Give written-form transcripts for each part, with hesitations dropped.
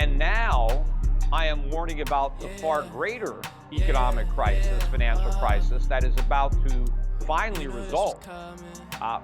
And now I am warning about the far greater economic crisis, financial crisis, that is about to finally result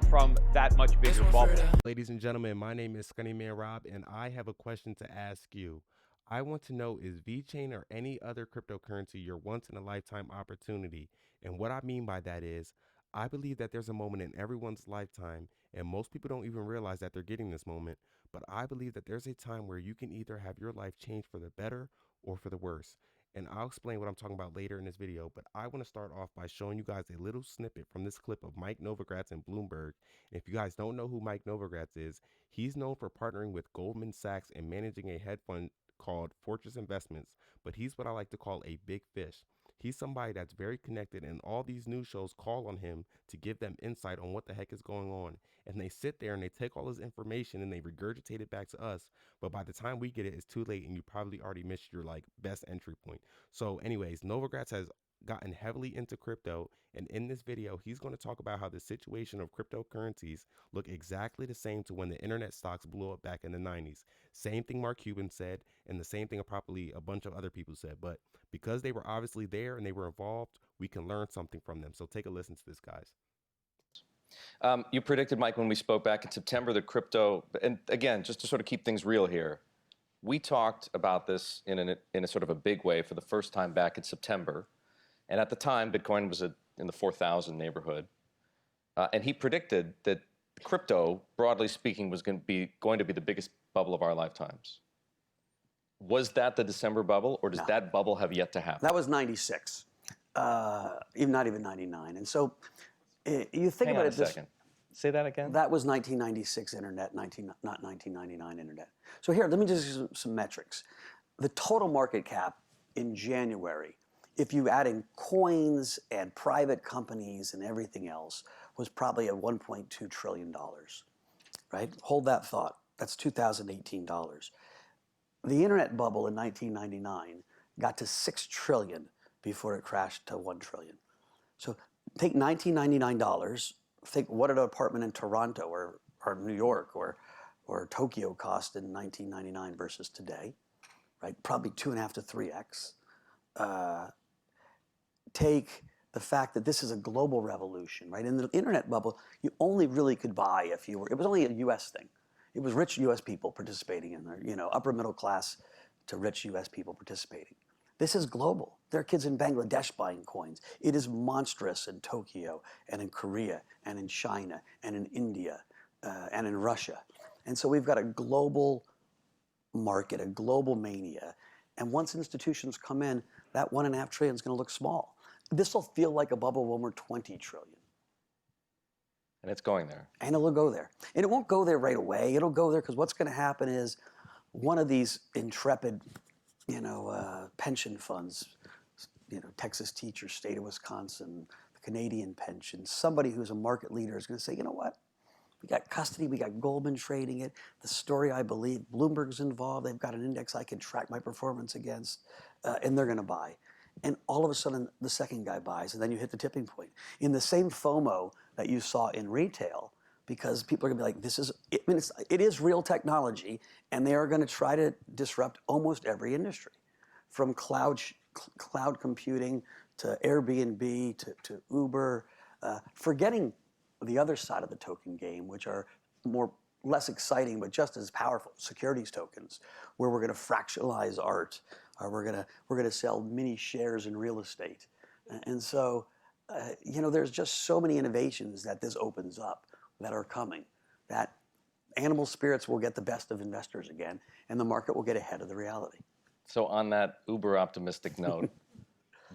from that much bigger bubble. Ladies and gentlemen, my name is Scunny Man Rob, and I have a question to ask you. I want to know, is Vechain or any other cryptocurrency your once-in-a-lifetime opportunity? And what I mean by that is, I believe that there's a moment in everyone's lifetime, and most people don't even realize that they're getting this moment, but I believe that there's a time where you can either have your life change for the better or for the worse. And I'll explain what I'm talking about later in this video, but I want to start off by showing you guys a little snippet from this clip of Mike Novogratz and Bloomberg. And if you guys don't know who Mike Novogratz is, he's known for partnering with Goldman Sachs and managing a hedge fund called Fortress Investments, but he's what I like to call a big fish. He's somebody that's very connected, and all these news shows call on him to give them insight on what the heck is going on. And they sit there and they take all this information and they regurgitate it back to us. But by the time we get it, it's too late, and you probably already missed your best entry point. So, anyways, Novogratz has gotten heavily into crypto, and in this video he's going to talk about how the situation of cryptocurrencies look exactly the same to when the internet stocks blew up back in the 90s. Same thing Mark Cuban said, and the same thing probably a bunch of other people said, but because they were obviously there and they were involved, we can learn something from them. So take a listen to this, guys. You predicted, Mike, when we spoke back in September that crypto, and again, just to sort of keep things real here, we talked about this in a sort of a big way for the first time back in September. And at the time, Bitcoin was in the 4,000 neighborhood. And he predicted that crypto, broadly speaking, was going to be the biggest bubble of our lifetimes. Was that the December bubble, or does that bubble have yet to happen? That was 96, not even 99. And so you think about it. Hang on a second. Say that again? That was 1996 internet, not 1999 internet. So here, let me just give some metrics. The total market cap in January, if you add in coins and private companies and everything else, was probably at $1.2 trillion, right? Hold that thought. That's 2018 dollars. The internet bubble in 1999 got to 6 trillion before it crashed to 1 trillion. So take $1999, think what an apartment in Toronto or New York or Tokyo cost in 1999 versus today, right? Probably 2.5 to 3x. Take the fact that this is a global revolution, right? In the internet bubble, you only really could buy if you were, it was only a US thing. It was rich US people participating in there, upper middle class to rich US people participating. This is global. There are kids in Bangladesh buying coins. It is monstrous in Tokyo and in Korea and in China and in India and in Russia. And so we've got a global market, a global mania. And once institutions come in, that 1.5 trillion is going to look small. This will feel like a bubble when we're 20 trillion. And it's going there. And it'll go there. And it won't go there right away. It'll go there because what's going to happen is one of these intrepid, pension funds, Texas Teachers, State of Wisconsin, the Canadian pension, somebody who's a market leader is going to say, you know what? We got custody, we got Goldman trading it. The story, I believe, Bloomberg's involved. They've got an index I can track my performance against, and they're going to buy. And all of a sudden, the second guy buys, and then you hit the tipping point. In the same FOMO that you saw in retail, because people are going to be like, it is real technology, and they are going to try to disrupt almost every industry, from cloud computing to Airbnb to Uber, forgetting the other side of the token game, which are less exciting but just as powerful, securities tokens, where we're going to fractionalize art, or we're going to sell mini shares in real estate. And so, there's just so many innovations that this opens up that are coming, that animal spirits will get the best of investors again, and the market will get ahead of the reality. So on that uber optimistic note,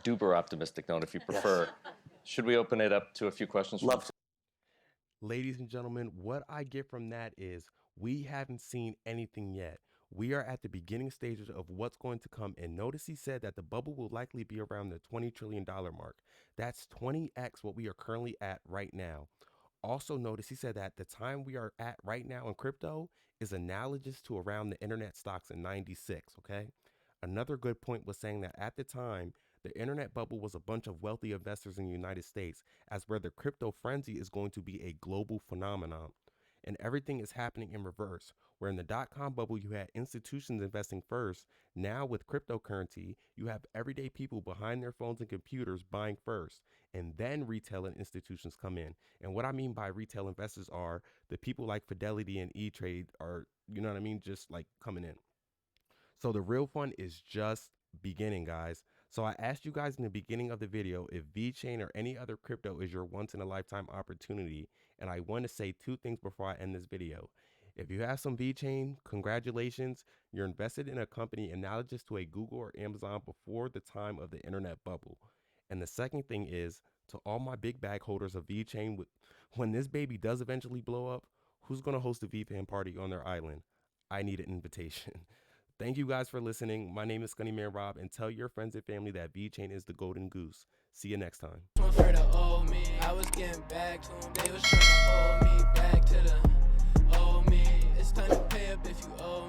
duper optimistic note, if you prefer, should we open it up to a few questions? Love to. Ladies and gentlemen, what I get from that is we haven't seen anything yet. We are at the beginning stages of what's going to come. And notice he said that the bubble will likely be around the $20 trillion mark. That's 20x what we are currently at right now. Also notice he said that the time we are at right now in crypto is analogous to around the internet stocks in 96, okay? Another good point was saying that at the time, the internet bubble was a bunch of wealthy investors in the United States, as where the crypto frenzy is going to be a global phenomenon. and everything is happening in reverse. Where in the dot-com bubble, you had institutions investing first. Now with cryptocurrency, you have everyday people behind their phones and computers buying first, and then retail and institutions come in. And what I mean by retail investors are the people like Fidelity and E-Trade are, you know what I mean, just like coming in. So the real fun is just beginning, guys. So I asked you guys in the beginning of the video if Vechain or any other crypto is your once in a lifetime opportunity. And I want to say two things before I end this video. If you have some Vechain, congratulations. You're invested in a company analogous to a Google or Amazon before the time of the internet bubble. And the second thing is, to all my big bag holders of Vechain, when this baby does eventually blow up, who's going to host a Vechain party on their island? I need an invitation. Thank you guys for listening. My name is Scunnyman Rob, and tell your friends and family that Vechain is the golden goose. See you next time. For the old me, I was getting back to them. They was trying to hold me back to the old me. It's time to pay up if you owe